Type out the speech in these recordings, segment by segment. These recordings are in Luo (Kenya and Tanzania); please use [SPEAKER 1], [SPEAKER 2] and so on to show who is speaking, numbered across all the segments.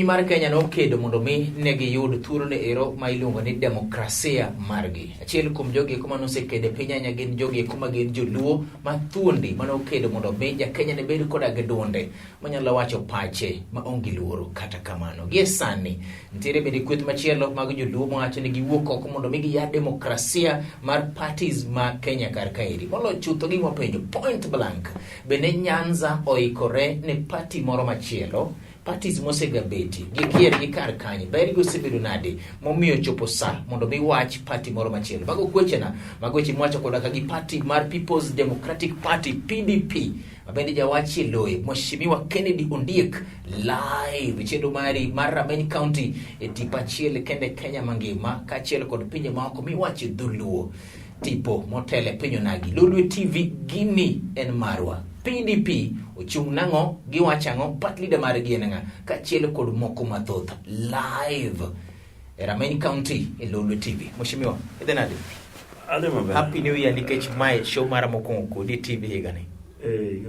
[SPEAKER 1] mar Kenya nokedo mondo mi negi yud thuolo ne ero ma iluongo ni demokrasia margi. Achiel kuom jogi kuma nosekede piny anya gin jogi kuma gin joluo ma thuondi manokedo mondo mi ja Kenya ne bed koda gi dunde manyalo wacho pache ma onge luoro kata kamano. Gie sani nitiere bende kweth machielo mag joluo mawacho ni giwuok oko mondo mi giya demokrasia mar parties ma Kenya kar kaeri. Molo chutho gi wapenjo point blank. Bende Nyanza oikore ne party moro machielo. Parties mosega beti gikier gi kar kanye beri gosebedo nade momiyo chopo sa mondo mi wach party moro machielo mago kweche mwacho koda ka gi party mar People's Democratic Party PDP mabende jawachi loe Mheshimiwa Kennedy Ondiek live chendo mari mar Rameny County tipa chiel kende Kenya mangima ka chiel kod pinje maoko mi wachi dhuluo tipo motele pinyo nagi Lolwe TV gini en marwa PDP ochung nango giwachango part leader mare gienanga ka chiel kod moko mathoth live Rameny County Lolwe TV. Mheshimiwa edenade
[SPEAKER 2] ade maber.
[SPEAKER 1] Happy New Year nikech my show mara mokongo kodi TV higani.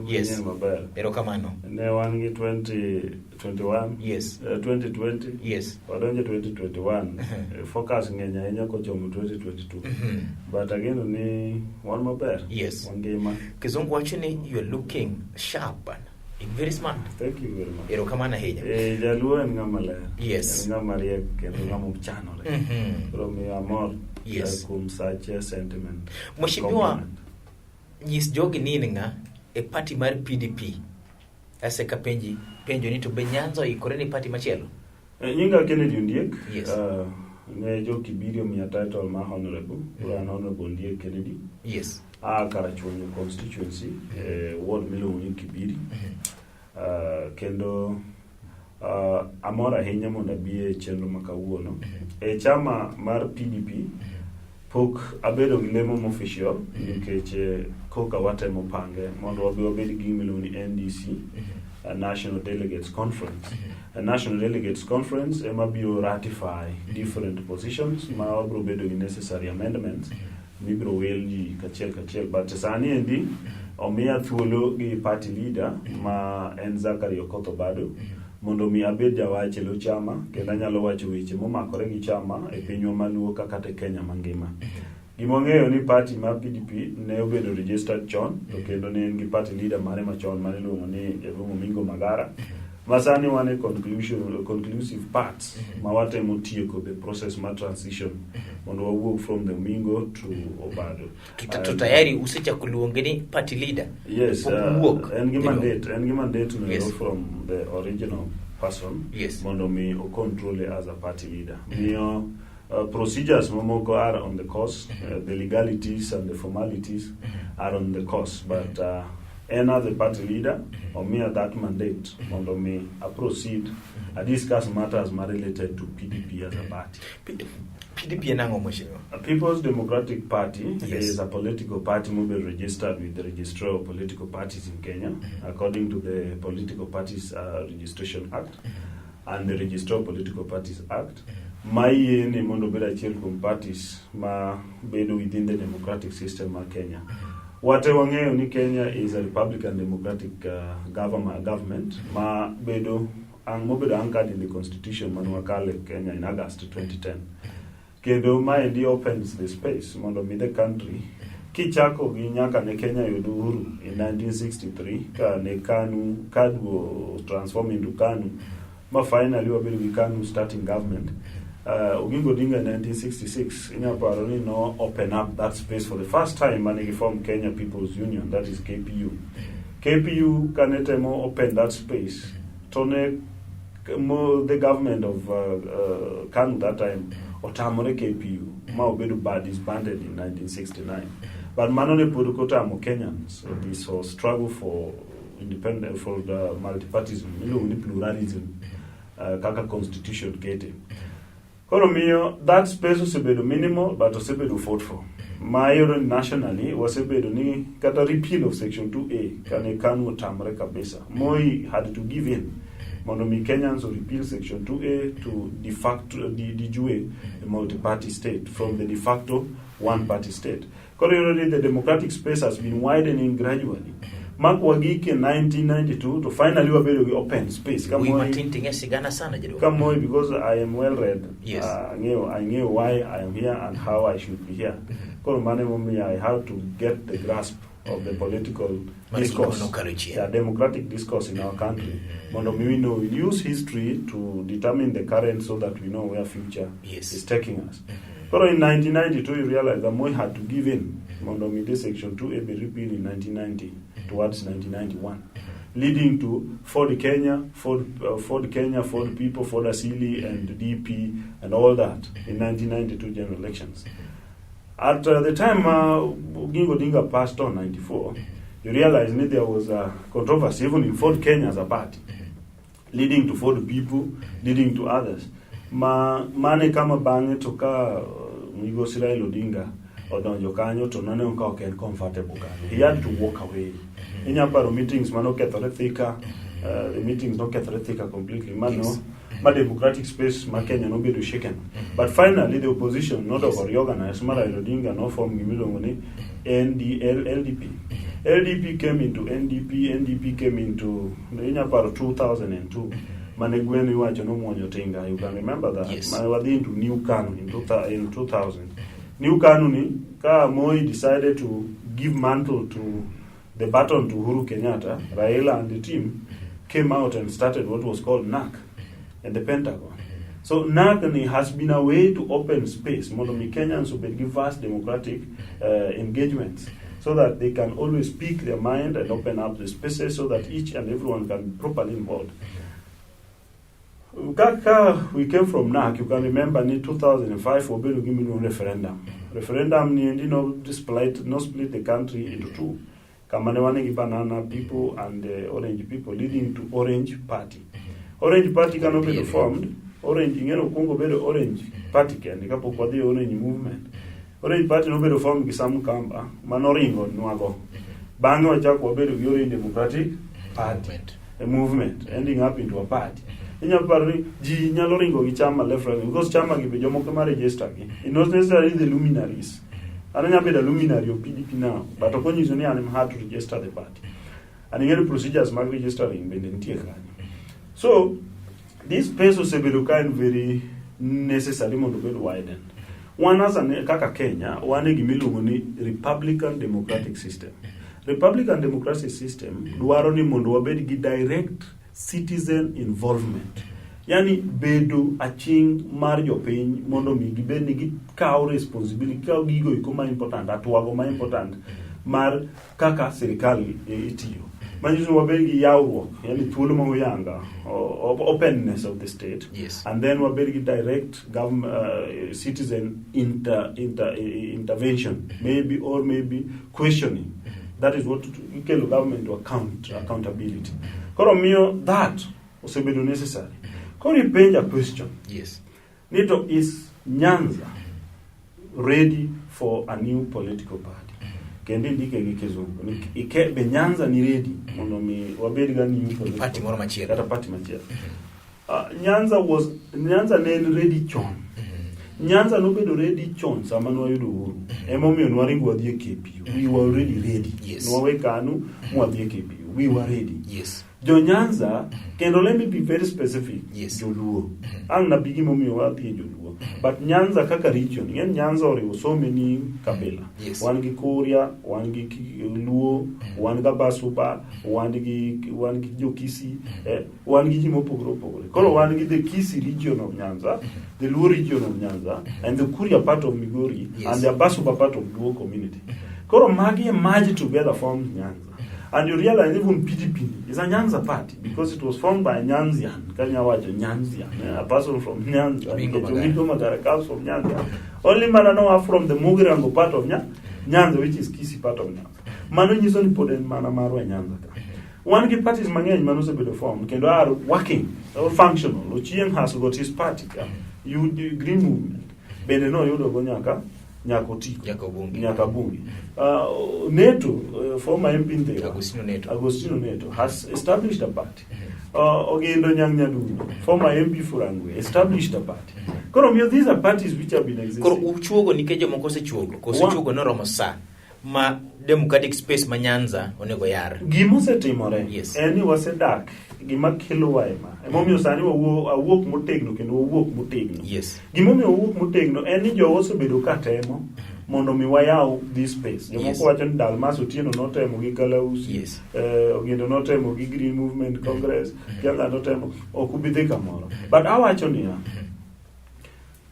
[SPEAKER 2] Yes, maber.
[SPEAKER 1] Erokamano.
[SPEAKER 2] Ne wan gi 2021.
[SPEAKER 1] Yes.
[SPEAKER 2] 2020.
[SPEAKER 1] Yes.
[SPEAKER 2] Wadonje 2021. Focus ngenya ahinya kochomo 2022. But again ni wan maber.
[SPEAKER 1] Yes.
[SPEAKER 2] Wangima.
[SPEAKER 1] Kizungu wachini you are looking sharp and very smart.
[SPEAKER 2] Thank you very much.
[SPEAKER 1] Erokamano ahinya.
[SPEAKER 2] Jaluo en ngama ler.
[SPEAKER 1] Yes.
[SPEAKER 2] Ngama riek kendo ngama mchanore. From mi amor.
[SPEAKER 1] Yes.
[SPEAKER 2] Kum such a sentiment.
[SPEAKER 1] Mheshimiwa nyis jogi nini nga e party mar PDP ase ka penjo ni to be Nyanza ikore ni party machielo.
[SPEAKER 2] Nyinga Kennedy Ondiek.
[SPEAKER 1] Yes.
[SPEAKER 2] Ne jo kibirio mi title ma honorable honorable Ondiek Kennedy.
[SPEAKER 1] Yes.
[SPEAKER 2] Karachuonyo constituency ward miluongo ni Kibiri. Kendo amora ahinya mondo abie chenro makawuono e chama mar PDP. Pok abedo gi lemo official nikech koka watemo pange mondo wabed gi miluongo ni NDC National Delegates Conference. A National Delegates Conference ema biro ratify different positions ma wabro bedo gi necessary amendments mibro wel ji kachiel but sani endi omiya thuolo gi party leader ma en Zachary Okoth Obado mondo mi abed jawache lo chama kendo anyalo wacho weche momakore gi chama e pinywa maluo kaka te Kenya mangima. Gimong'eyo ni party ma PDP ne obedo registered chon to kendo ne en gi party leader mare machon mane luongo ni Mingo Magara. Masani wane conclusive parts ma watemo tieko the process ma transition mondo wawuok from the Mingo to Obado.
[SPEAKER 1] Tayari usicha kuluonge ni party leader.
[SPEAKER 2] Yes, and give mandate
[SPEAKER 1] yes.
[SPEAKER 2] From the original person.
[SPEAKER 1] Yes.
[SPEAKER 2] Mondo mi o control as a party leader. Procedures momoko are on the course, the legalities and the formalities are on the course, but the party leader or me at that mandate mondo me proceed discuss matters related to PDP as a party.
[SPEAKER 1] PDP nango Mheshimiwa.
[SPEAKER 2] People's Democratic Party
[SPEAKER 1] yes.
[SPEAKER 2] is a political party mobile registered with the Registrar of Political Parties in Kenya according to the Political Parties Registration Act and the Registrar of Political Parties Act. My ni mondo beda chiel kum parties ma bedo within the democratic system of Kenya. Wate wang'eyo ni Kenya is a Republican Democratic government ma bedo mobedo anchored in the constitution manuakale Kenya in August 2010. Kendo maendi opens the space mondo mi the country kichako gi nyaka ne Kenya yudo uhuru in 1963 ka ne KANU kadwo transform into KANU ma finally wabedo gi KANU starting government. Oginga Odinga in 1966 inyaparo ni no open up that space for the first time when he formed Kenya People's Union, that is KPU. KPU kanetemo open that space tone the government of KANU that time otamore KPU ma obedo disbanded in 1969, but manone podokotamo Kenyans this whole struggle for independence, for the multipartyism, pluralism kaka constitution kete. Koro miyo that space osebedo minimal but osebedo fought for. Mayoro nationally osebedo ni kata repeal of section 2A kane KANU otamre kabisa. Moi had to give in. Mondo mi Kenyans repeal section 2A to de facto de jure a multi-party state from the de facto one-party state. Koro the democratic space has been widening gradually. mak wagike 1992 to finally wabedo gi open space
[SPEAKER 1] we matin tinge sigana sana jado
[SPEAKER 2] kama because I am well read.
[SPEAKER 1] Yes.
[SPEAKER 2] I knew why I am here and how I should be here. Koro mane momi I have to get the grasp of the political discourse, democratic discourse in our country. Mondo we know, we use history to determine the current so that we know where future is taking us. But in 1992, you realize that Moi had to give in. Mondo Mide Section 2A be repealed in 1990 towards 1991, leading to Ford Kenya, Ford People, Ford Asili, and DP, and all that in 1992 general elections. At the time Gingo Dinga passed on 94, you realize that there was a controversy even in Ford Kenya as a party, leading to Ford People, leading to others. Mane kama bange toka Migo Sirail Odinga odonjo kanyo to nane onka ok en comfortable kanyo. He had to walk away. Inyaparo meetings mano kethore thika, the meetings no kethore thika completely. Ma democratic space ma Kenya no bedo shaken. But finally the opposition not organized, Sirail Odinga no form gimilongo ni LDP. LDP came into NDP came into Inyaparo 2002. Manegweni wacho no mwonyo tinga. You can remember that.
[SPEAKER 1] Yes.
[SPEAKER 2] Wadi into new Kanu in 2000. New Kanu ni ka Moi decided to give mantle to the baton to Uhuru Kenyatta. Raila and the team came out and started what was called NAC at the Pentagon. So NAC has been a way to open space. Monomi Kenyans will give vast democratic engagements so that they can always speak their mind and open up the spaces so that each and everyone can be properly involved. We came from NAC, you can remember in 2005 we gave a referendum. Referendum split the country into two. Kamanewane banana people and orange people, leading to Orange Party. Orange Party cannot be formed. Orange Congo Orange Party can the Orange movement. Orange Party no be formed Kisamu Kamba, Manoringo Nwago. Bango Chakwa Orange Democratic Party, a movement ending up into a party. Inyapari ji nyaloringo gi chama left right because chama gi jomo kama register gi. It not necessarily the luminaries. Ananya be the luminary of PDP now, but upon you only am hard to register the party. And again procedures mag registering bendentie kani. So this space was very necessary to be widened. One as an kaka Kenya, one gimilungo ni Republican Democratic System. Republican Democratic System Dwaro ni mondo wabed gi direct citizen involvement. Yani bedo aching mar jopiny mondo mi gibed ni gikaw responsibility, kaw gigo iko ma important, atwago ma important mar kaka sirikal itiyo. Manyiso wabed gi yawruok, yani thuolo ma oyanga, openness of the state.
[SPEAKER 1] Yes.
[SPEAKER 2] And then wabed gi direct citizen intervention, maybe questioning. That is what you can government to accountability. Koro mio that osebedo necessary. Koro ipenja a question.
[SPEAKER 1] Yes.
[SPEAKER 2] Nito, is Nyanza ready for a new political party? Kendi ndike gi kizungu. Ike be Nyanza ni ready mondo mi wabedi ga new political
[SPEAKER 1] party moro machielo.
[SPEAKER 2] Kata party machielo. Nyanza ne ready chon. Nyanza no bedo ready chon sama no yudo Uhuru. Emomiyo nwaringo wadhi KPU. We were already ready.
[SPEAKER 1] Yes.
[SPEAKER 2] Nwawe kanu mwadhi KPU. We were ready.
[SPEAKER 1] Yes.
[SPEAKER 2] Jo Nyanza, kendo let me be very specific.
[SPEAKER 1] Yes.
[SPEAKER 2] Joluo. Ang na bigi momiyo wadhi Joluo. But Nyanza kaka region, Nyanza oriwo so many kabila.
[SPEAKER 1] Yes.
[SPEAKER 2] Wan gi Kuria, wan gi Luo, wan gi Basuba, wan gi Jokisi, wan gi jimopogore. Koro wan gi the Kisi region of Nyanza, the Luo region of Nyanza, and the Kuria part of Migori,
[SPEAKER 1] yes,
[SPEAKER 2] and the Basuba part of Luo community. Koro magi merged together formed Nyanza. And you realize even PDP is a Nyanza party because it was formed by a Nyanzian, a person from Nyanza. Comes from Nyanza. Only Mananoa from the Mugirango part of Nyanza, which is Kisi part of Nyanza. Manu Nizoni Poden Manamaru and Nyanza. One party is Mangan Manuse be formed, can are working or functional. Ochieng has got his party. You the Green Movement. Beneno Yodo Gonyaka. Nyakabungi. Neto, former MP there, Agostino Neto, has established a party. Ogendo Nyang'Nyaduni, former MP Furangwe, established a party. Koromio, these are parties which have been existing.
[SPEAKER 1] Koro uchuogo nikeje mokose chuogo, kose chuogo no romo sa. ma democratic space ma Nyanza onego yar.
[SPEAKER 2] Gimo setimore.
[SPEAKER 1] Yes.
[SPEAKER 2] Eni wasedak gima kelo waema. Emomiyo sani awuok motegno kendo awuok motegno.
[SPEAKER 1] Yes.
[SPEAKER 2] Gimomiyo awuok motegno en ni jowo osebedo katemo mondo mi wayaw this space. Jomoko wacho ni Dalmas Otieno notemo gi Kalausi.
[SPEAKER 1] Yes.
[SPEAKER 2] Ogendo notemo gi Green Movement Congress. Kianga notemo okubidhi kamoro. But awacho niya,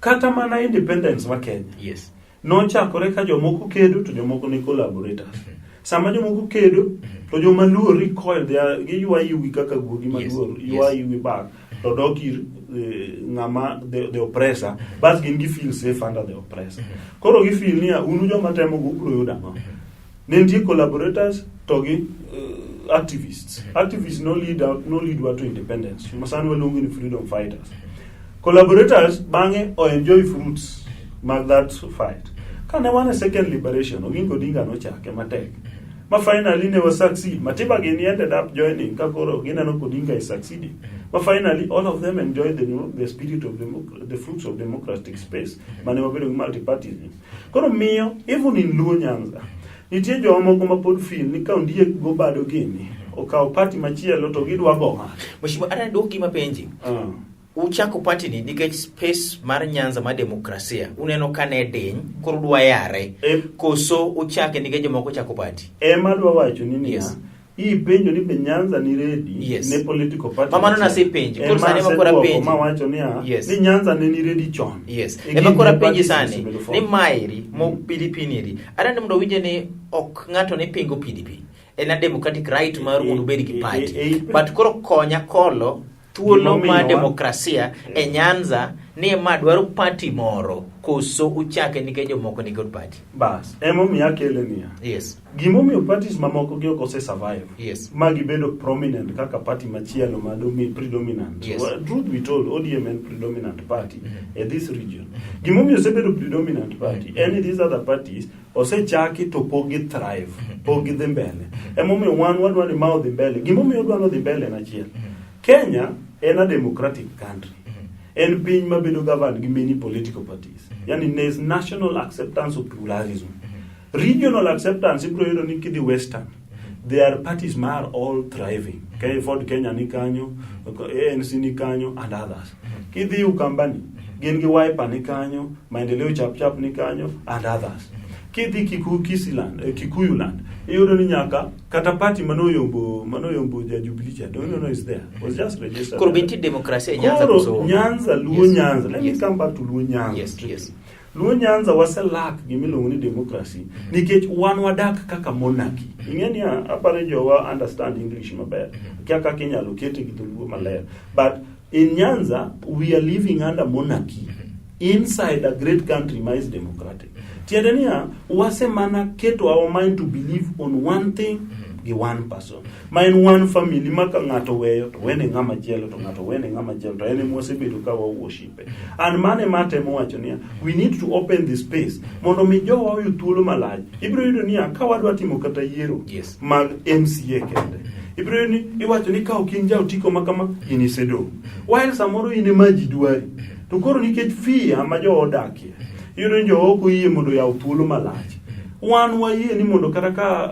[SPEAKER 2] kata mana independence wa Kenya.
[SPEAKER 1] Yes.
[SPEAKER 2] Nochakore ka jomoko kedo to jomoko ni collaborators. Sama jomoko kedo to joma luo recoil gi ywa yugi kaka guogi maluor ywa yugi back to dokir ngama the oppressor bas gin gi feel safe under the oppressor. Koro gi feel ni unu joma temo go bro yuda ma. Nentie collaborators to gi activists. Activists no lead to independence. Masani walungu ni freedom fighters. Collaborators bange o enjoy fruits mag that fight. Kane wane second liberation, Oginga Odinga nochake matek. Ma finally never succeed. Matiba Gini ended up joining. Kakoro Ogina no Odinga is succeeding. But finally, all of them enjoyed the spirit of the fruits of democratic space. Manewabero multi-party. Koro miyo, even in Luo Nyanza, nitie jomo kuma pod feel ni kaunti go bado gini. Okao party machielo to gidwa gonga.
[SPEAKER 1] Mheshimiwa ana doki mapenji. Uchako party ni nikech space mar Nyanza ma demokrasia uneno kane deny koro dwa yare koso uchake nikech jomoko chako party
[SPEAKER 2] dwa wacho ni yes. Hii penjo ni Nyanza ni ready ne political party
[SPEAKER 1] mama na se penjo koro sane makora penjo
[SPEAKER 2] mama wacho ni ni Nyanza ni ready chon
[SPEAKER 1] yes makora penjo sane ni mairi mo PDP ara ni mdo winje ni ok ngato ne pingo PDP ena democratic right mar mondo bedi ki party but koro konya kolo thuolo ma demokrasia e Nyanza ni ma dwaro party moro koso uchake nikech jomoko ni good party
[SPEAKER 2] bas emomiyo akele niya
[SPEAKER 1] yes
[SPEAKER 2] gimomiyo parties mamoko gi ose survive
[SPEAKER 1] yes
[SPEAKER 2] magi bedo prominent kaka party machielo ma predominant
[SPEAKER 1] yes.
[SPEAKER 2] Truth be told ODM and predominant party in this region gimomiyo sebedo predominant party any these other parties ose chaki to pogi thrive pogi dhi mbele emomiyo wadwa ni mao dhi mbele gimomiyo wadwa dhi mbele na chiel Kenya is a democratic country. And being mabedo governed by many political parties. Yani there's national acceptance of pluralism. Regional acceptance, if you don't the Western, their parties are all thriving. Okay, Ford Kenya ni kanyo, ANC ni kanyo, and others. Kidi Ukambani, Gengi Waipa ni kanyo, Maendeleo Chap ni kanyo, and others. Kidi Kikuyu land. Iyo ni nyaka kata party manoyombo ja Jubilee don't is there was just registered
[SPEAKER 1] Kurbinti demokrasia Nyanza kuso
[SPEAKER 2] Nyanza Luo Nyanza let me come back to Luo Nyanza
[SPEAKER 1] yes
[SPEAKER 2] Luo Nyanza was a lack gimilongo ni democracy nikech wan wadak kaka monarchy ingeni apare jowa understand English maber kaka Kenya locate giduluo maler but in Nyanza we are living under monarchy inside a great country that is democratic. Tiadania wase mana keto our mind to believe on one thing, the one person. Mind one family maka ngato weyo to wene ngama jelo to ngato wene ngama jelo to ene mwase bedo kawa worship. And mane mate mwacho niya we need to open the space. Mondo mijo wa yu tuolo malaj. Ibro yudo niya kawadwa timo kata yero mag MCA kende. Ibro yudo ni iwacho ni ka ukinja utiko makama inisedo. While samoro ine maji duari. To koro nikech fia ma jo odakie yudo jo oko yie mondo ya thuolo malach wan wa yie ni mondo kata ka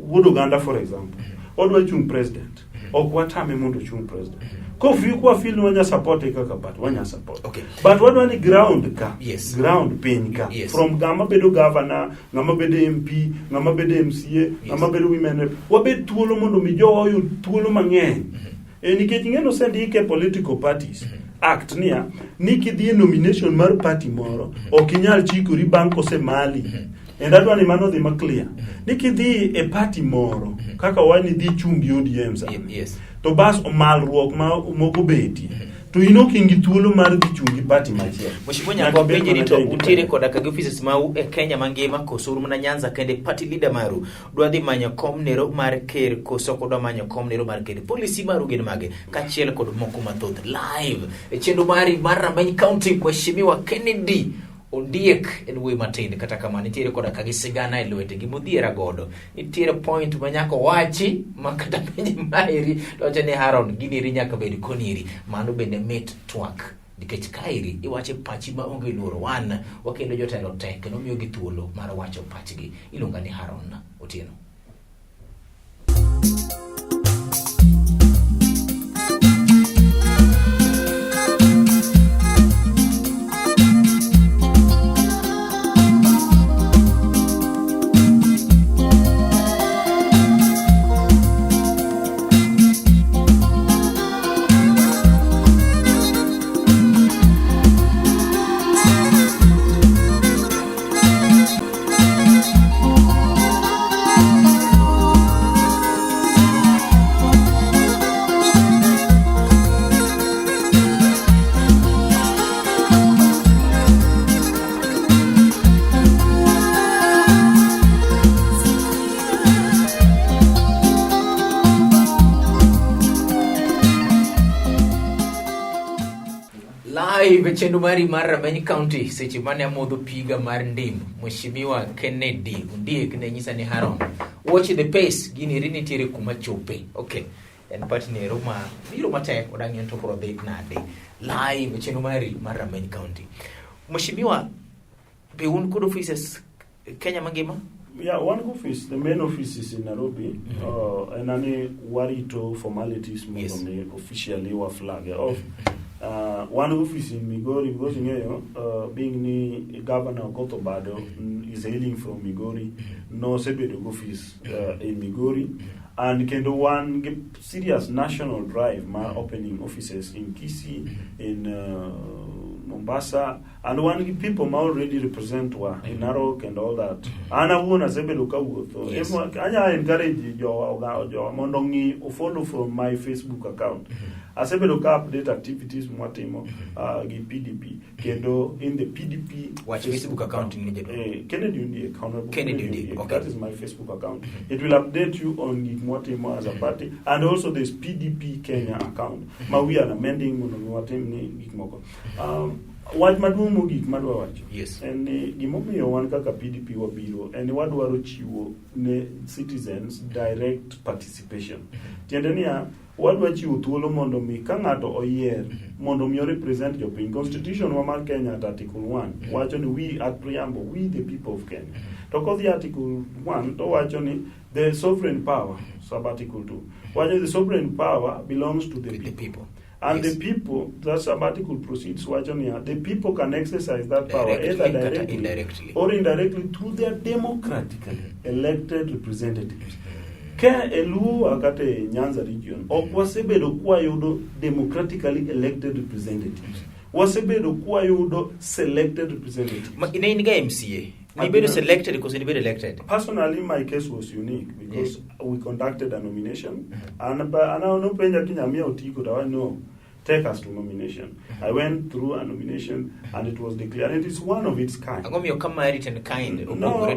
[SPEAKER 2] wuodo ganda for example odwa chung president ok watame mondo chung president ko fi kwa feel wanya support kaka but wanya support
[SPEAKER 1] okay.
[SPEAKER 2] But wadwa ni ground ka ground pin ka from gama bedo governor ngama bedo MP ngama bedo MCA ngama bedo women rep wabed thuolo mondo mi jo oyu thuolo mang'eny nikech ngeno sendike political parties act niya nikidhi nomination mar party moro okinyal chikori bank ose mali and that one imano dhi clear nikidhi e party moro kaka wani dhi chungi ODM to bas omalruok ma moko beti to inokingi thuolo mar dhi chungi party machielo
[SPEAKER 1] Mheshimiwa Nyango penje ni to utire koda ka offices mau e Kenya mangima kosuru na Nyanza kende party leader maru dwadhi manyo komnero mar ker koso kodwa manyo komnero mar ker policy maru gin mage kachiel kod moko mathoth live e chendo mari mar Rameny County Mheshimiwa Kennedy Ondiek en we matin kata kama nitiere koda ka gisigana e lwete gimodhiera godo nitiere point manyako wachi makata penye mairi to ne Haron gini ri nyaka bed koniri mano bende met twak nikech kairi iwache pachi ma onge luoro. Wan wakendo jotelo tek kendo miyo gi thuolo mar wacho pachgi. Iluonga ni Haron Otieno. Chendu mari mar Rameny County seche mane amodho piga mar ndim Mheshimiwa Kennedy Ondiek ne nyisa ni Haron watch the pace gini rini tiere kuma chope. Okay, en pati ne Roma biro matek odang'en to koro dhi nade live chendu mari mar Rameny County. Mheshimiwa, be un kod offices Kenya mangima?
[SPEAKER 2] Yeah, one office, the main office is in Nairobi. And ani warito formalities mondo officially wa flag off. One office in Migori, because being the governor of Gotobado is hailing from Migori, no separate office in Migori, and kendo one serious national drive, opening offices in Kisii, in Mombasa, and one people already represent in Narok and all that. Ana wona sebe lokawo. So I encourage your mondongi follow from my Facebook account. Asebe loka update activities mwatimo PDP kendo in the PDP
[SPEAKER 1] watch Facebook account in
[SPEAKER 2] Kennedy Ondiek,
[SPEAKER 1] Kennedy Ondiek. Okay.
[SPEAKER 2] That is my Facebook account. It will update you on mwatimo as a party, and also this PDP Kenya account. We are amending mwatimo gikmoko. What madumo gik madwa wacho.
[SPEAKER 1] Yes.
[SPEAKER 2] And gimomiyo wan kaka PDP wabiro and wadwaro chiwo ne citizens direct participation. Tiende niya wadwa chiwo thuolo mondo mi ka ng'ato oyier mondo mi represent jopiny. Constitution wa mar Kenya at Article 1 wacho ni we at preamble, we the people of Kenya. To kodhi Article 1 to wacho ni the sovereign power, sub Article 2 wacho the sovereign power belongs to the people. And yes. The people, that sabbatical proceeds, the people can exercise that power either directly or indirectly through their democratically elected representatives. Ke elu akate Nyanza region, okwasebedo kwa yudo democratically elected representatives. Wasebedo kwa yudo selected representatives.
[SPEAKER 1] Inainiga MCA. Nibedo selected because you bedo elected.
[SPEAKER 2] Personally, my case was unique because we conducted a nomination, and I no penja kinyamia otiko tawa no take us to nomination. I went through a nomination and it was declared. It is one of its kind.
[SPEAKER 1] Agomio kama merit and kind.
[SPEAKER 2] No,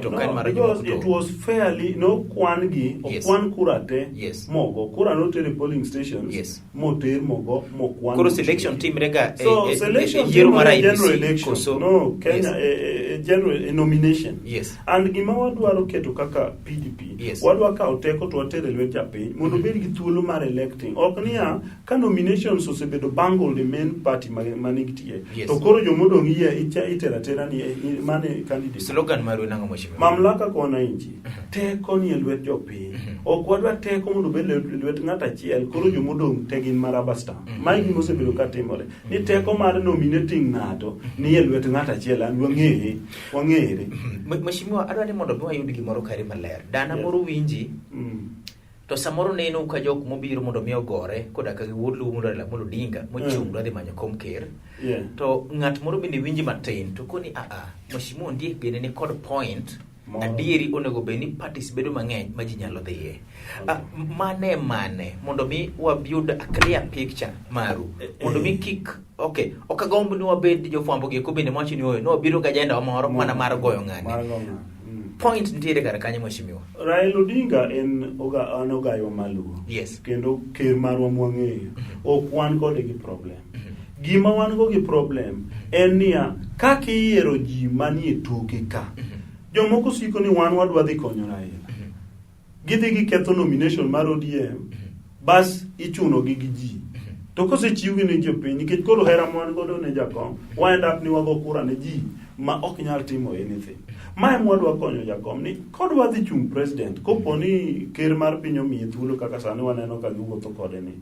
[SPEAKER 2] because it was fairly no kwangi or kwan kurate. Mogo kura no tere polling stations.
[SPEAKER 1] Yes.
[SPEAKER 2] Moter mogo mo kwan.
[SPEAKER 1] Kuro selection team rega.
[SPEAKER 2] So selection team general election. No Kenya a general nomination.
[SPEAKER 1] Yes.
[SPEAKER 2] And gima wadwaro keto kaka PDP.
[SPEAKER 1] Yes.
[SPEAKER 2] Wadwa ka oteko to watere lwet japiny mondo bed gi thuolo mar electing. Oknia ka nominations osebedo bangle the main party manigtie.
[SPEAKER 1] Yes.
[SPEAKER 2] To koro jomodong iye iteratera ni mane candidate.
[SPEAKER 1] Slogan maru nango mheshimiwa.
[SPEAKER 2] Mamlaka kwa wananchi. Teko ni lwet jopiny. Ok wadwa teko mondo bed lwet ng'ata achiel koro jomodong tegin marabasta. Mai gima osebedo ka timore. Ni teko mar nominating ng'ato ni lwet ng'ata achiel an wang'ere.
[SPEAKER 1] Mheshimiwa adwa ni mondo wayud gimoro kare maler. Dana moro winji. To samoro neno ka jok mobiro mondo mi ogore koda ka wuod lu mondo dinga mochung dhi manyo kom ker. To ng'at moro bende winji matin to koni Mheshimiwa Ondiek bende ni kod point adieri onego be ni parties bedo mang'eny ma ji nyalo dhiye. Mane mondo mi wabuild a clear picture maru mondo mi kik okagomb ni wabed jofwambo gi ko bende machi ni no biro ga ajenda moro mana mar goyo ng'ani. Point nitiere kar kanyo mheshimiwa.
[SPEAKER 2] Raila Odinga en ogayo maluo.
[SPEAKER 1] Yes.
[SPEAKER 2] Kendo ker marwa mwang'eyo. Ok wan kode gi problem. Gima wan go gi problem en niya kakiyiero ji manie toke ka. Jomoko siko ni wan wadwa dhi konyo Raila. Gidhi gi ketho nomination mar ODM. Bas ichuno gi ji. to kosechiwgi ne jopiny nikech koro hera mwan godo ne jakom wind up ni wago kura ne ji ma ok nyal timo anything. Mae mwadwa konyo jakom ni kodwa dhi chung president kopo ni ker mar piny omiye thuolo kaka sani waneno ka giwuotho kode ni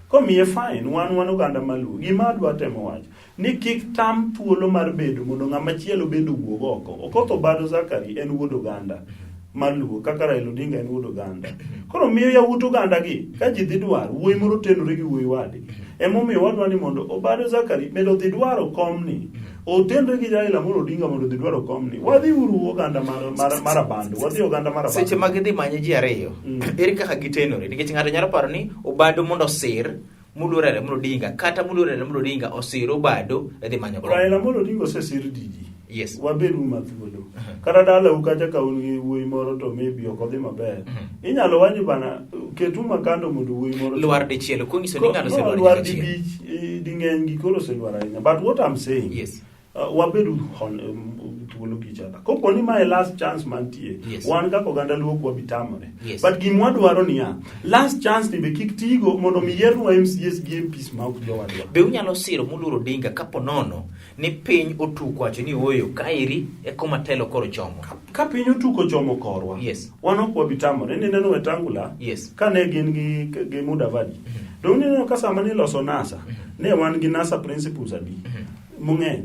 [SPEAKER 2] komiye fine wan oganda maluo gima adwa temo wacho ni kik tam thuolo mar bedo mondo ng'ama chielo bedo wuog oko. Okoth Obado Zakari en wuod oganda maluo kaka Raila Odinga en wuod oganda. Koro miyo yawuot oganda gi ka ji dhi dwaro wuoyi moro tenore gi wuoyi wadi emomiyo wadwa ni mondo Obado Zakari medo dhi dwaro komni otenre gi Raila Amolo Odinga mondo dhi dwaro komni. Wadhi uru oganda mar abando, wadhi oganda mar abando.
[SPEAKER 1] Seche mag dhi manye ji ariyo ere kaka gitenore nikech ng'ato nyalo paro ni Obado mondo sir Raila Amolo Odinga kata Raila Amolo Odinga osir Obado dhi manyo komni.
[SPEAKER 2] Raila Amolo Odinga osesir diji.
[SPEAKER 1] Yes.
[SPEAKER 2] Wabedu mathuolo. Kata dala ukacha ka ungi wuoyi moro to maybe ok odhi maber. Inyalo wanyo bana ketu makando mondo wuoyi moro
[SPEAKER 1] luar dichielo kungiso ni ng'ato selwar
[SPEAKER 2] luar di beach di ng'eny gi koro selwar ahinya. But what I'm saying,
[SPEAKER 1] yes,
[SPEAKER 2] wabedu thuolo gi chada. Kopo ni my last chance mantie,
[SPEAKER 1] yes,
[SPEAKER 2] wan kaka oganda luo kwa bitamore.
[SPEAKER 1] Yes.
[SPEAKER 2] But gimwa dwaro niya, last chance ni be kik tigo mondo miyerwa MCS gi MPs ma ok jowadwa.
[SPEAKER 1] Be unyalo siro Muluor Odinga kapo nono ni piny otuko wacho ni oyo kairi e koma telo koro chomo.
[SPEAKER 2] Ka piny otuko chomo korwa.
[SPEAKER 1] Yes.
[SPEAKER 2] Wan ok wabitamore. Neno Wetangula.
[SPEAKER 1] Yes.
[SPEAKER 2] Kane gin gi Mudavadi. Dong neno ka sama ni loso NASA. Ne wan gi NASA principles adi. Mung'eny.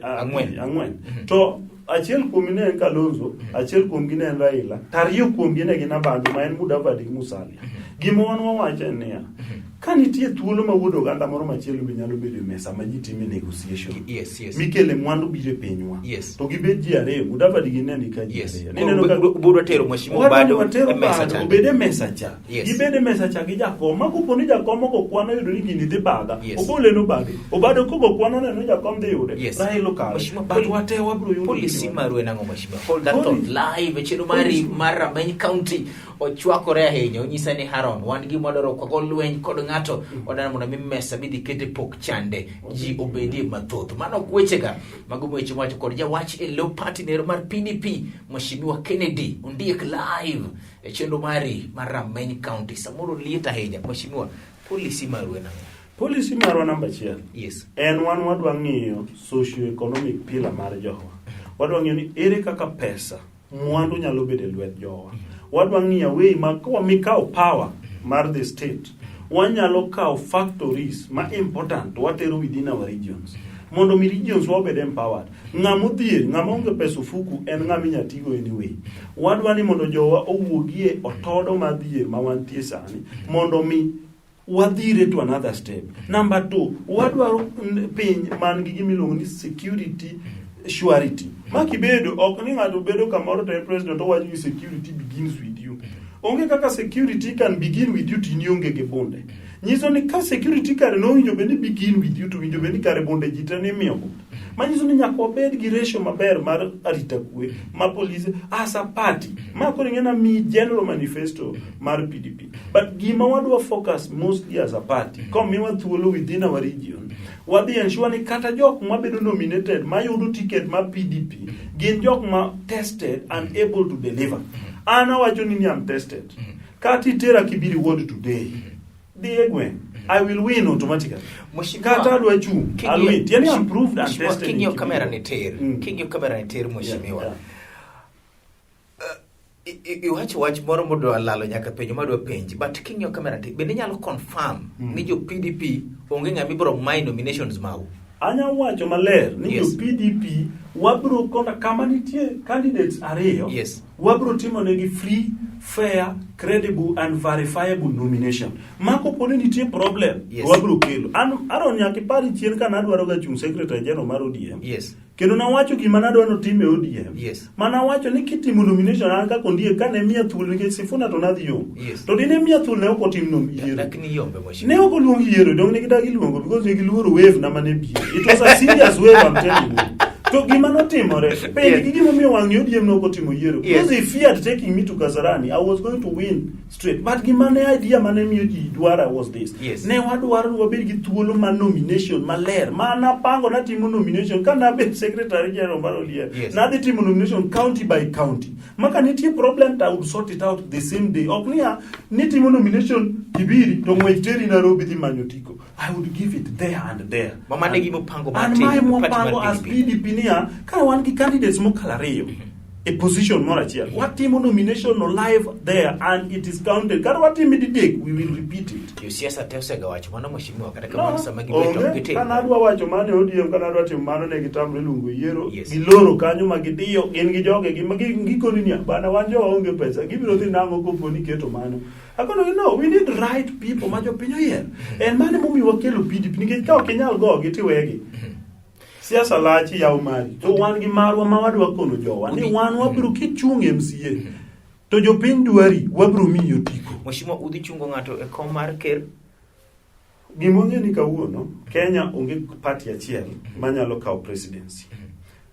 [SPEAKER 2] Ang'wen. To achiel kuom ne en Kalonzo, achiel kuom gi ne en Raila, tariyo kuom gi ne gin Abando ma en Mudavadi gi Musalia. Gima wan wawacho en niya, ka nitie thuolo ma wuod oganda moro machielo be nyalo bedo e mesa ma ji time negotiation.
[SPEAKER 1] Yes, yes.
[SPEAKER 2] Mikele mwandu bire pinywa.
[SPEAKER 1] Yes.
[SPEAKER 2] To gibed ji ariyo, Mudavadi gi ne ni ka ji ariyo. Nineno ka
[SPEAKER 1] buro tero mheshimiwa Obado e mesa cha.
[SPEAKER 2] Obede mesa cha.
[SPEAKER 1] Yes.
[SPEAKER 2] Gibede mesa cha gi jakom. Ma kopo ni jakom go kwano yudo ni gini dhi baga.
[SPEAKER 1] Yes.
[SPEAKER 2] Obole no baga. Obado kogo kwano neno jakom dhi yude.
[SPEAKER 1] Yes.
[SPEAKER 2] Raila kawe.
[SPEAKER 1] But
[SPEAKER 2] wate wabro yudo.
[SPEAKER 1] Policy maru enango mheshimiwa. Hold that thought live cheno mari mar Rameny County ochwakore ahinya onyisa ni Haron wan gi modoro kwa lweny kod ng'ato odana mondo mi mesa bidhi kete pok chande ji obedi mathoth mano kwechega mago weche wacho kod jawach e low party nero mar PDP mheshimiwa Kennedy ondiek live e chendo mari mar Rameny County samoro lieta ahinya mheshimiwa policy maru enango.
[SPEAKER 2] Policy marwa namba 1.
[SPEAKER 1] Yes.
[SPEAKER 2] En wadwa ng'iyo socio-economic pillar mar jowa. Wadwa ng'iyo ni ere kaka pesa mwandu nyalo bedo e lwet jowa. Wadwa ng'iyo way ma kwa mikao power mar the state. Wanyalo kawo factories ma important watero within our regions. Mondo mi regions wabed empowered. Ng'ama odhier, ng'ama onge pesa ofuku en ng'ama inyatigo anyway. Wadwa ni mondo jowa owuogie otodo madhier ma wantie sani mondo mi wadhire to another step. Number 2, wadwaro piny man gi gimiluongo ni security surety. Makibedo ok ni ng'ato bedo kamoro to president owacho ni security begins with you. Onge kaka security can begin with you tini onge ge bonde. Nyiso ni ka security kare no winjo bende begin with you to winjo bende kare bonde jita ni miyo. Manyiso ni nyaka wabed gi ratio maber mar arita kwe ma police as a party. Ma koro ngena mi general manifesto mar PDP. But gima wadwa focus mostly as a party. Komiwa thuolo within our region. Wadhi ensure ni kata jok ma bedo nominated ma yudo ticket ma PDP gin jok ma tested and able to deliver. Ana wacho ni am tested. Kati tera kibiri ward today. Diegwe. I will win automatically. Kata adwa chung. I'll win. Yani I'm proved and tested.
[SPEAKER 1] King your camera ni ter. King your camera ni ter mheshimiwa. Iwacho moro modo alalo nyaka penjo madwa penji but king your camera bende nyalo confirm ni jo PDP onge ng'ami bro my nominations mau.
[SPEAKER 2] Anya wacho maler ni jo PDP wabro konda kama nitie candidates ariyo.
[SPEAKER 1] Yes.
[SPEAKER 2] Wabro timo negi free, fair, credible and verifiable nomination. Mako poni nitie problem.
[SPEAKER 1] Yes.
[SPEAKER 2] Wabro kelo. Aron nyaki pari chien kana adwaro ga chung secretary general mar ODM.
[SPEAKER 1] Yes.
[SPEAKER 2] Kendo na wacho gima nadwaro time ODM.
[SPEAKER 1] Yes.
[SPEAKER 2] Mana wacho ni kitimo nomination an ka kondie kane miya thuolo nikech Sifuna to nadhi yo.
[SPEAKER 1] Yes.
[SPEAKER 2] To dine miya thuolo ne ok otim nomination.
[SPEAKER 1] Lakini yombe mheshimiwa.
[SPEAKER 2] Ne ok oluongi yiero dong ne gidagi luongo because ne giluoro wave na mane bi. It was a serious wave I'm telling you. To gima notimore, penj gima miyo wang' ODM no kotimo yiero. Because he feared taking me to Kasarani, I was going to win straight. But gima ne idea mane miyo ji Dwaro was this. Ne wadwaro wabed gi thuolo ma nomination maler. Mana pango na timo nomination kana bet secretary general mar ODM. Na dhi timo nomination county by county. Maka nitie problem I would sort it out the same day. Oknia ni timo nomination Kibiri to Mweteri Nairobi dhi manyo tiko. I would give it there and there.
[SPEAKER 1] Mama negi mupango
[SPEAKER 2] and my mupango as PDP niya kana wan gi candidates mokalo ariyo a position more achiel. What team nomination no live there and it is counted. Kana what team didek we will repeat it.
[SPEAKER 1] You siasa tese gawacho mano mheshimiwa kata kama sama gibeto gite.
[SPEAKER 2] Kana adwa wacho mane ODM kana adwa timo mano ne gitamre lungo yiero giloro kanyo magidiyo gin gi joge gikoni niya bana wan jo onge pesa gibiro dhi nango koponi keto mano. Akono no, we need right people ma jopinyo yer. En mane momi wakelo PDP nikech ka okinyal go gitiwegi. Siasa lachi yaw mari. To wan gi marwa ma wadwa kono jowa. Ni wan wabiro kichung MCA. To jopiny dwari wabiro miyo tiko.
[SPEAKER 1] Mheshimiwa udhi chungo ng'ato e kom mar ker.
[SPEAKER 2] Gimonge ni kawuono Kenya onge party achiel manyalo kawo presidency.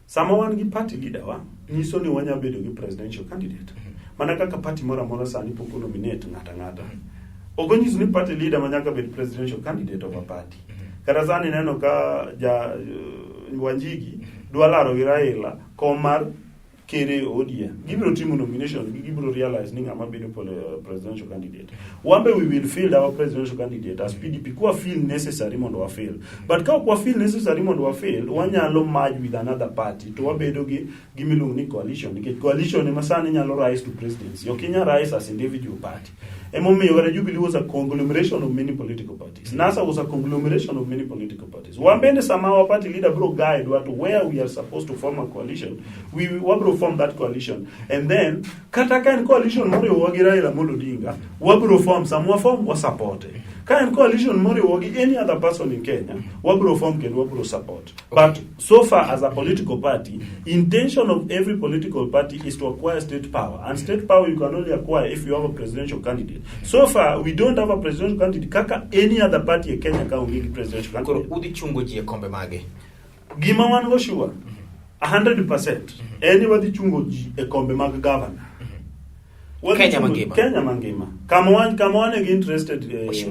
[SPEAKER 2] Sama wan gi party leader wa nyiso ni wanya bedo gi presidential candidate. Mana kaka party mora mora sani poko nominate ngata. Ogonyiso ni party leader manyaka bed presidential candidate of a party. Kata sani neno ka Wanjigi dwalaro gi Raila komar kere ODM. Gibiro timo nomination, gibiro realize ni ngama bedo presidential candidate. One day we will field our presidential candidate as PDP kwa feel necessary mondo wa fail. But ka kwa feel necessary mondo wa fail, wanyalo merge with another party to wabedo gi gimiluongo ni coalition. Nikech coalition ema sani nyalo rise to presidency. Okinya rise as individual party. Emomiyo wala Jubilee was a conglomeration of many political parties. NASA was a conglomeration of many political parties. Wambende somehow party leader bro guide what where we are supposed to form a coalition. We wabro form that coalition. And then katakan coalition moro wagira ila Molo Odinga, wabro form was supported. Kind coalition mori wagi any other person in Kenya, wabro form can wabro support. But so far as a political party, intention of every political party is to acquire state power. And state power you can only acquire if you have a presidential candidate. So far, we don't have a presidential candidate. Kaka any other party in Kenya can only presidential candidate.
[SPEAKER 1] Koro udi chungo ji e kombe mage.
[SPEAKER 2] Gima wan go sure. 100%. Anybody chungo ji e kombe mag governor.
[SPEAKER 1] Kenya mangima.
[SPEAKER 2] Kama wane gi interested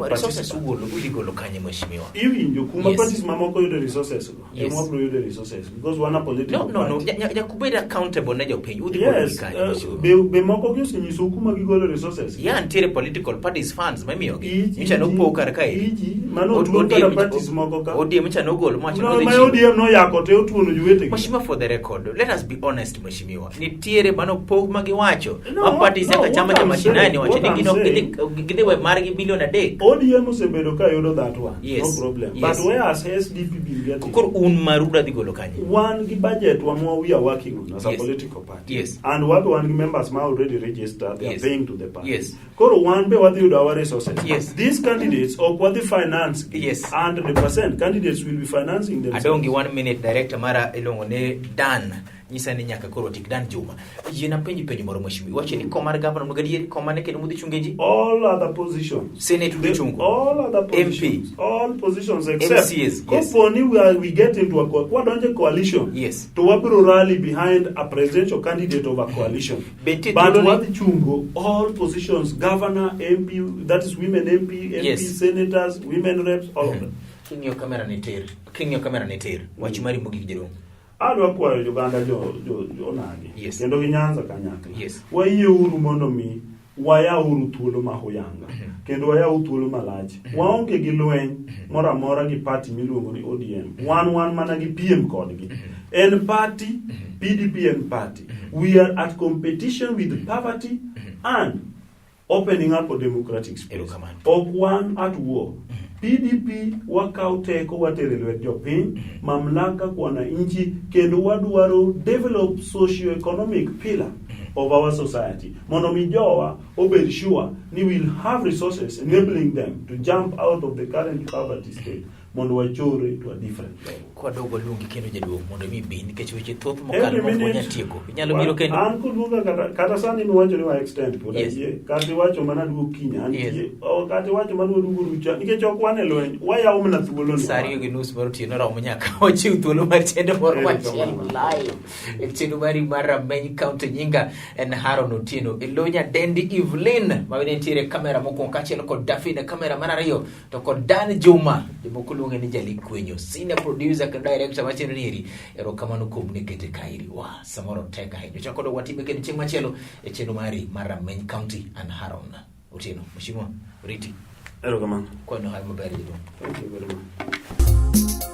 [SPEAKER 1] resources ugolo uligolo kanye mheshimiwa.
[SPEAKER 2] Iwinjo kuma parties mamoko yudo resources go. Emwa yudo resources because wana political party.
[SPEAKER 1] No. Kubeda accountable na jopiny udigolo kanye.
[SPEAKER 2] Be moko gi osenyiso kuma gigolo resources.
[SPEAKER 1] Ya antere political parties funds mamiyo gi. Micha no po kar kai.
[SPEAKER 2] Iji mano tuo kara parties moko ka.
[SPEAKER 1] ODM micha no golo macha
[SPEAKER 2] no. No ODM no yako te otuono juwete.
[SPEAKER 1] Mheshimiwa, for the record, let us be honest mheshimiwa. Nitiere mano po magiwacho. Ma parties chama cha mashinani wacho ni gide we margi billion a day.
[SPEAKER 2] ODM osebedo ka yudo that one. No problem. But where has SDP been getting?
[SPEAKER 1] Kor un maruda digolo kanye.
[SPEAKER 2] One gi budget we are working on as a political party.
[SPEAKER 1] Yes.
[SPEAKER 2] And what one members ma already registered, they are paying to the party.
[SPEAKER 1] Yes.
[SPEAKER 2] Kor one be what you our resources.
[SPEAKER 1] Yes.
[SPEAKER 2] These candidates or what the finance.
[SPEAKER 1] Yes.
[SPEAKER 2] 100% candidates will be financing themselves.
[SPEAKER 1] I don't give 1 minute director mara ilongo ne Dan. Nyisa ni nyaka koro tikdan Juma. Yena penji moro mheshimiwa. Wache ni komar governor mugadieri komane ke mudi chungeji.
[SPEAKER 2] All other positions.
[SPEAKER 1] Senate chungo.
[SPEAKER 2] All other positions. MP. All positions except
[SPEAKER 1] MCS.
[SPEAKER 2] Yes. We get into a coalition.
[SPEAKER 1] Yes.
[SPEAKER 2] To wabro rally behind a presidential candidate of a coalition. But what chungo all positions, governor, MP, that is women MP, senators, women reps, all of them.
[SPEAKER 1] King your camera neter. Wachimari mugi jero.
[SPEAKER 2] Adwa kwayo Uganda jo onagi.
[SPEAKER 1] Yes.
[SPEAKER 2] Kendo gi Nyanza kanyakla.
[SPEAKER 1] Yes.
[SPEAKER 2] Wayie uru mondo mi waya uru thuolo ma huyanga. Kendo waya uru thuolo malach. Waonge gi lweny mora mora gi party miluongo ni ODM. Wan mana gi PM kodgi. En party, PDP and party. We are at competition with poverty and opening up a democratic space. Ok one at war. PDP wakao teko watere lwet jopiny mamlaka kwa wananchi kendo wadwaro develop socio-economic pillar of our society. Mondo mi jowa obed sure ni will have resources enabling them to jump out of the current poverty state. mondo wachore to a different level.
[SPEAKER 1] Kwa dogo lungi kendo jaduong mondo mi bin nikech weche thoth mokalo moko nyatieko. Inyalo biro kendo.
[SPEAKER 2] An kuluonga kata sani miwacho ni wa extend pod ayie. Kati wacho mana dugo kinya antie. O kati wacho mana dugo rucha nikech ok wane lweny. Wayaw mana thuolo ni.
[SPEAKER 1] Sari gi nus mar tieno romo nyaka ochiw thuolo mar tiendo moro machiel live. E tiendo mari mar Rameny County nyinga en Haron Otieno. Ilonya Dendi Evelyn mawene ntiere kamera moko kachiel kod Dafine kamera mar ariyo to kod Dan Juma jomoko luonge ni Jali Kwenyo senior producer and director machino niri erokamano kuom nikete kairi wa samoro teka hiyo chakodo watime kedi chieng machielo e cheno mari mar Rameny County and Haron Otieno mheshimiwa Riti
[SPEAKER 2] erokamano
[SPEAKER 1] kwa no hayo mabari.
[SPEAKER 2] Thank you very much.